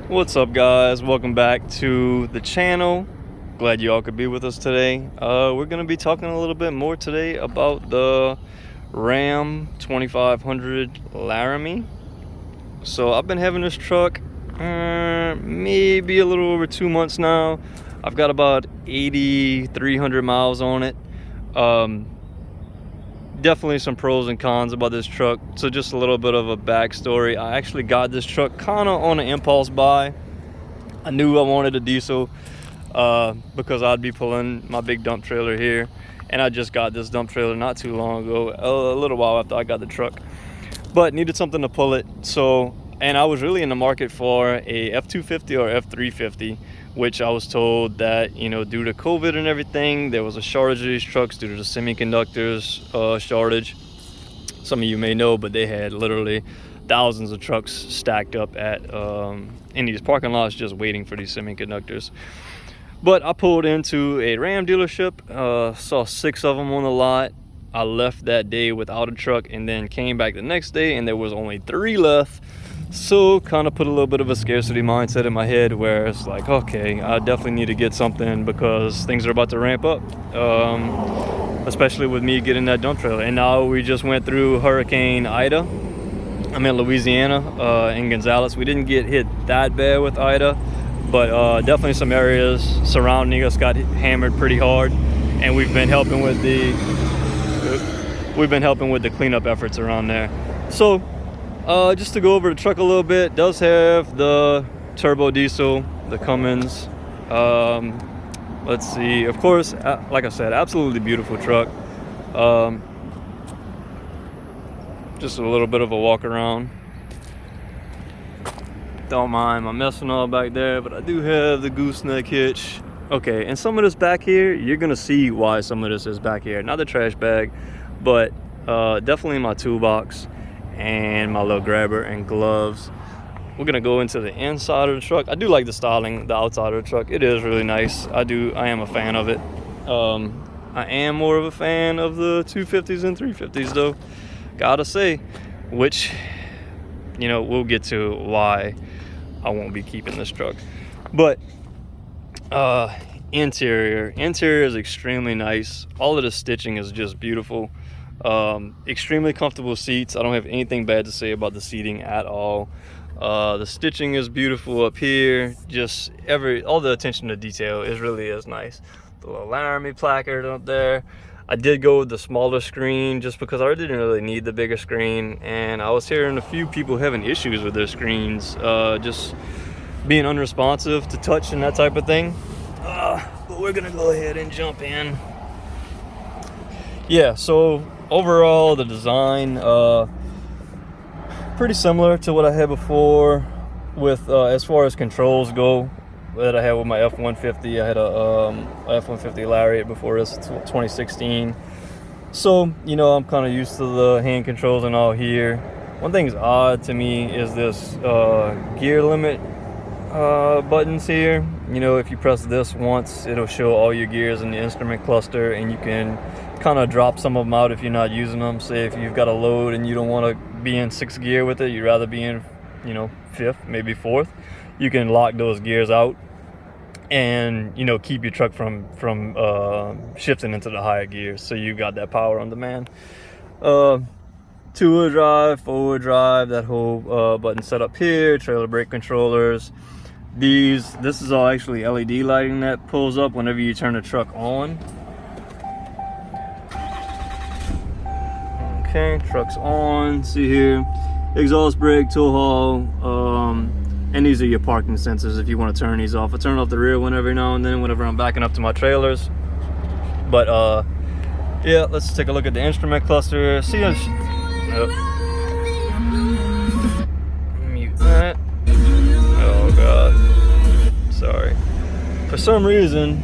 What's up, guys? Welcome back to the channel. Glad you all could be with us today. We're going to be talking a little bit more today about the Ram 2500 Laramie. So I've been having this truck maybe a little over 2 months now. I've got about 8,300 miles on it. Definitely some pros and cons about this truck. So just a little bit of a backstory. I actually got this truck kind of on an impulse buy. I knew I wanted a diesel because I'd be pulling my big dump trailer here, and I just got this dump trailer not too long ago, a little while after I got the truck, but needed something to pull it. And I was really in the market for a F250 or F350, which I was told that, due to COVID and everything, there was a shortage of these trucks due to the semiconductors shortage. Some of you may know, but they had literally thousands of trucks stacked up in these parking lots just waiting for these semiconductors. But I pulled into a Ram dealership, saw 6 of them on the lot. I left that day without a truck and then came back the next day and there was only 3 left. So kind of put a little bit of a scarcity mindset in my head where it's like, okay, I definitely need to get something because things are about to ramp up, especially with me getting that dump trailer. And now we just went through Hurricane Ida. I'm in Louisiana, in Gonzales. We didn't get hit that bad with Ida, but definitely some areas surrounding us got hammered pretty hard, and we've been helping with the cleanup efforts around there. So just to go over the truck a little bit, does have the turbo diesel, the Cummins. Let's see, of course, like I said, absolutely beautiful truck. Just a little bit of a walk around. Don't mind my messing all back there, but I do have the gooseneck hitch. Okay, and some of this back here, you're gonna see why some of this is back here. Not the trash bag, but definitely my toolbox and my little grabber and gloves. We're gonna go into the inside of the truck. I do like the styling, the outside of the truck. It is really nice. I am a fan of it. I am more of a fan of the 250s and 350s though, gotta say, which, we'll get to why I won't be keeping this truck. But interior is extremely nice. All of the stitching is just beautiful. Extremely comfortable seats. I don't have anything bad to say about the seating at all. The stitching is beautiful up here. Just all the attention to detail really is nice. The little Laramie placard up there. I did go with the smaller screen just because I didn't really need the bigger screen, and I was hearing a few people having issues with their screens, just being unresponsive to touch and that type of thing. But we're gonna go ahead and jump in. Yeah, so overall the design pretty similar to what I had before with as far as controls go that I had with my F-150. I had a F-150 Lariat before this, 2016. So, I'm kind of used to the hand controls and all here. One thing's odd to me is this gear limit buttons here. If you press this once, it'll show all your gears in the instrument cluster, and you can kind of drop some of them out if you're not using them. Say if you've got a load and you don't want to be in 6th gear with it, you'd rather be in 5th, maybe 4th, you can lock those gears out and keep your truck from shifting into the higher gears, so you got that power on demand. 2-wheel drive, 4-wheel drive, that whole button setup here, trailer brake controllers. This is all actually LED lighting that pulls up whenever you turn the truck on. Okay, truck's on. See here, exhaust brake, tow haul, and these are your parking sensors if you want to turn these off. I turn off the rear one every now and then whenever I'm backing up to my trailers. But yeah, let's take a look at the instrument cluster. See us. Mute that. Oh god, sorry. For some reason,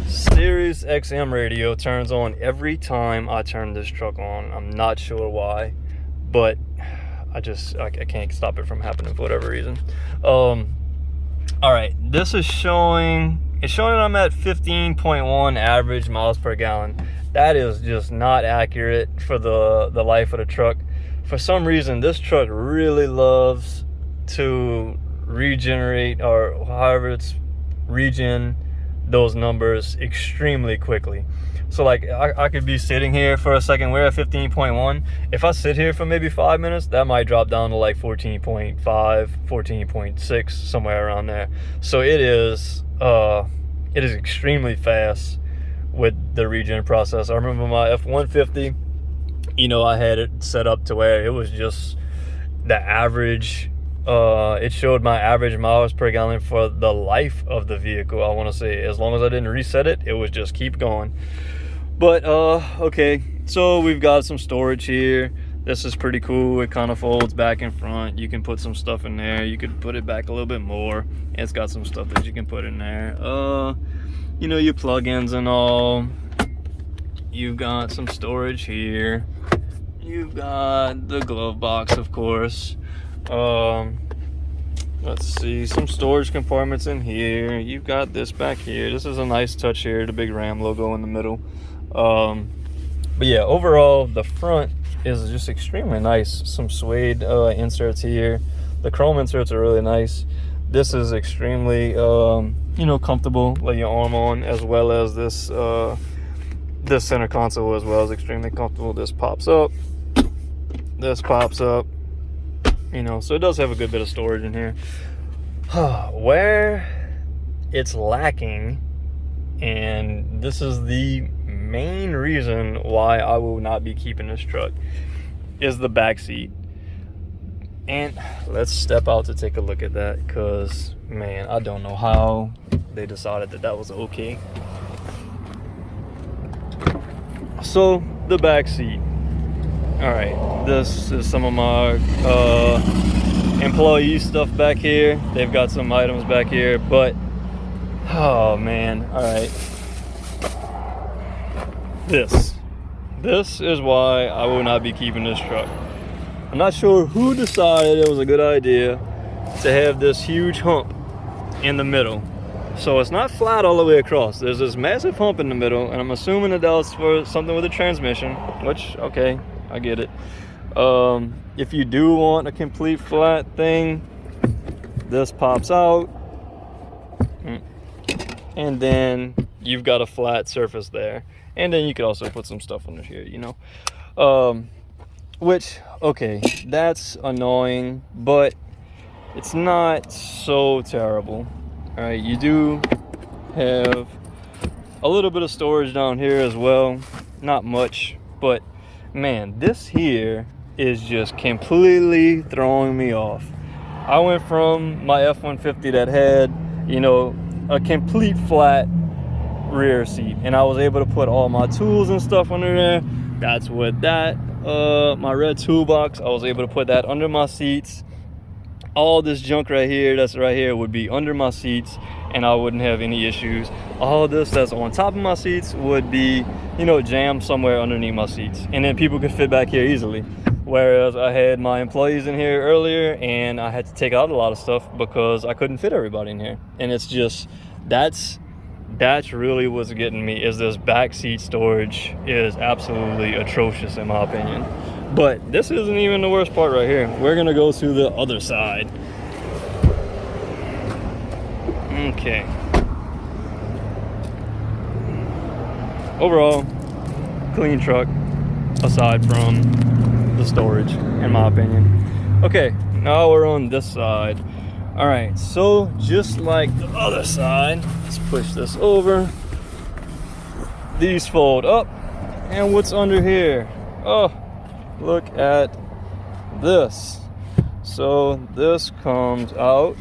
Sirius XM radio turns on every time I turn this truck on. I'm not sure why, but I can't stop it from happening for whatever reason. All right, this is showing I'm at 15.1 average miles per gallon. That is just not accurate for the life of the truck. For some reason, this truck really loves to regenerate, or however it's regen those numbers extremely quickly. So like I could be sitting here for a second, we're at 15.1. If I sit here for maybe 5 minutes, that might drop down to like 14.5, 14.6, somewhere around there. So it is extremely fast with the regen process. I remember my F-150, you know, I had it set up to where it was just the average, it showed my average miles per gallon for the life of the vehicle. I want to say, as long as I didn't reset it, it would just keep going. But okay, so we've got some storage here. This is pretty cool. It kind of folds back and front. You can put some stuff in there. You could put it back a little bit more. It's got some stuff that you can put in there. You know, your plugins and all. You've got some storage here. You've got the glove box, of course. Let's see, some storage compartments in here. You've got this back here. This is a nice touch here, the big Ram logo in the middle. But yeah, overall the front is just extremely nice. Some suede inserts here. The chrome inserts are really nice. This is extremely you know, comfortable, lay your arm on, as well as this this center console as well is extremely comfortable. This pops up, this pops up, you know, so it does have a good bit of storage in here. Where it's lacking, and this is the main reason why I will not be keeping this truck, is the back seat. And let's step out to take a look at that, because man, I don't know how they decided that that was okay. So the back seat, all right, this is some of my employee stuff back here. They've got some items back here, but oh man, all right, this is why I will not be keeping this truck. I'm not sure who decided it was a good idea to have this huge hump in the middle. So it's not flat all the way across. There's this massive hump in the middle, and I'm assuming that was for something with a transmission, which, okay, I get it. If you do want a complete flat thing, this pops out, and then you've got a flat surface there. And then you could also put some stuff under here, you know. Which, okay, that's annoying, but it's not so terrible. All right, you do have a little bit of storage down here as well. Not much, but man, this here is just completely throwing me off. I went from my F-150 that had, you know, a complete flat rear seat, and I was able to put all my tools and stuff under there. That's what that my red toolbox, I was able to put that under my seats. All this junk right here, that's right here, would be under my seats, and I wouldn't have any issues. All this that's on top of my seats would be, you know, jammed somewhere underneath my seats, and then people could fit back here easily. Whereas I had my employees in here earlier, and I had to take out a lot of stuff because I couldn't fit everybody in here. And it's just, that's really what's getting me, is this back seat storage is absolutely atrocious in my opinion. But this isn't even the worst part right here. We're gonna go to the other side. Okay. Overall, clean truck, aside from the storage, in my opinion. Okay, now we're on this side. All right, so just like the other side, let's push this over. These fold up, and what's under here? Oh, look at this. So this comes out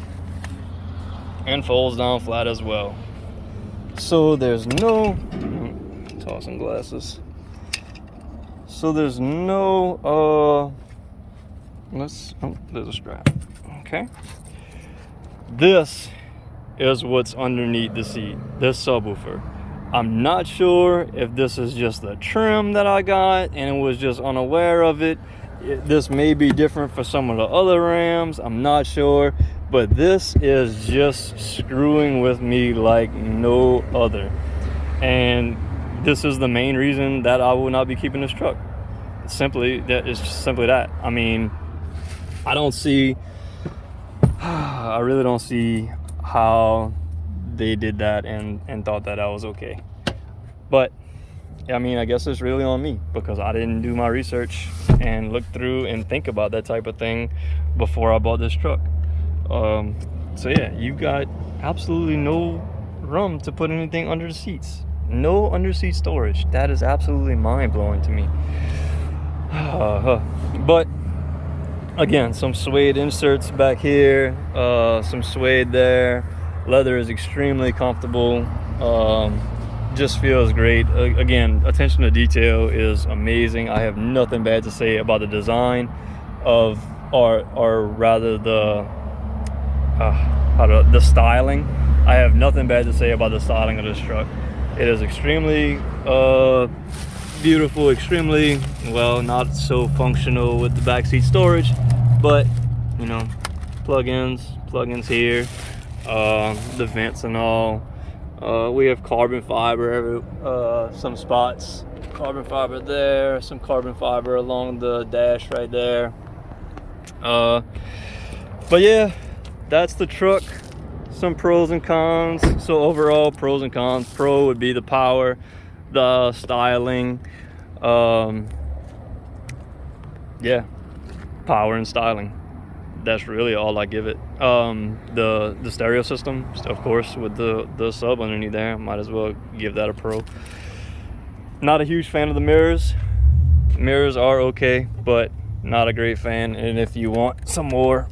and folds down flat as well. So there's no, tossing glasses. So there's no, there's a strap, okay? This is what's underneath the seat, this subwoofer. I'm not sure if this is just the trim that I got and was just unaware of it. This may be different for some of the other Rams, I'm not sure. But this is just screwing with me like no other. And this is the main reason that I will not be keeping this truck. It's simply that. I mean, I don't see I really don't see how they did that and thought that was okay. But I mean, I guess it's really on me because I didn't do my research and look through and think about that type of thing before I bought this truck. So yeah, you got absolutely no room to put anything under the seats. No under-seat storage. That is absolutely mind-blowing to me. But again, some suede inserts back here, some suede there. Leather is extremely comfortable. Just feels great. Again, attention to detail is amazing. I have nothing bad to say about the design of, or rather the styling. I have nothing bad to say about the styling of this truck. It is extremely beautiful, extremely, well, not so functional with the backseat storage, but you know, plug-ins here, the vents and all. We have carbon fiber, some spots, carbon fiber there, some carbon fiber along the dash right there. But yeah, that's the truck. Some pros and cons. So overall, pros and cons. Pro would be the power, the styling, yeah, power and styling. That's really all I give it. The stereo system, of course, with the sub underneath there, might as well give that a pro. Not a huge fan of the mirrors. Mirrors are okay, but not a great fan. And if you want some more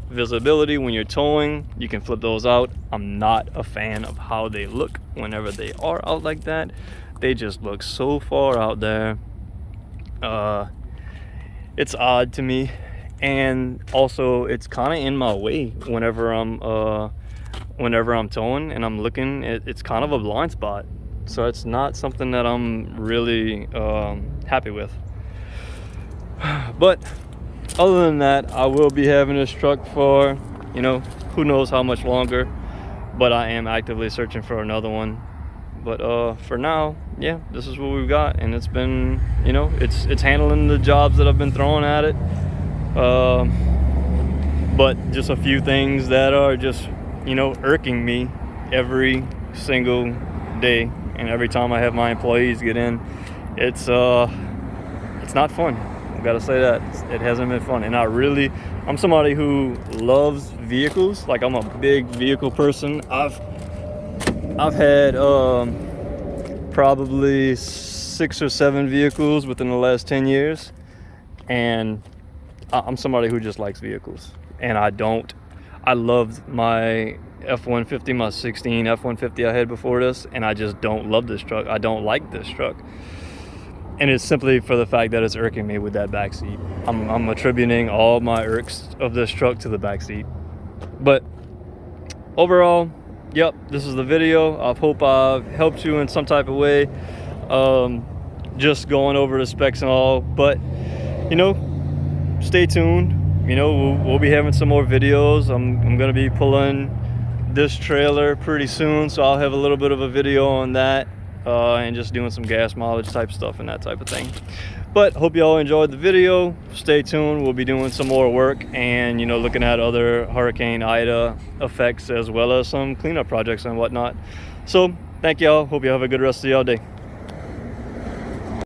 visibility when you're towing, you can flip those out. I'm not a fan of how they look whenever they are out like that. They just look so far out there. It's odd to me, and also it's kind of in my way whenever I'm towing and I'm looking. It's kind of a blind spot, so it's not something that I'm really happy with. But other than that, I will be having this truck for, you know, who knows how much longer, but I am actively searching for another one. But for now, yeah, this is what we've got, and it's been, you know, it's handling the jobs that I've been throwing at it. But just a few things that are just, you know, irking me every single day, and every time I have my employees get in, it's not fun. I've got to say that it hasn't been fun. And I'm somebody who loves vehicles. Like, I'm a big vehicle person. I've had probably 6 or 7 vehicles within the last 10 years, and I'm somebody who just likes vehicles. And I loved my F-150, my 16 F-150 I had before this, and I just don't love this truck. I don't like this truck. And it's simply for the fact that it's irking me with that backseat. I'm attributing all my irks of this truck to the backseat. But overall, yep, this is the video. I hope I've helped you in some type of way. Just going over the specs and all. But, you know, stay tuned. You know, we'll be having some more videos. I'm going to be pulling this trailer pretty soon, so I'll have a little bit of a video on that. And just doing some gas mileage type stuff and that type of thing. But hope you all enjoyed the video. Stay tuned. We'll be doing some more work and, you know, looking at other Hurricane Ida effects as well as some cleanup projects and whatnot. So thank y'all. Hope you have a good rest of y'all day.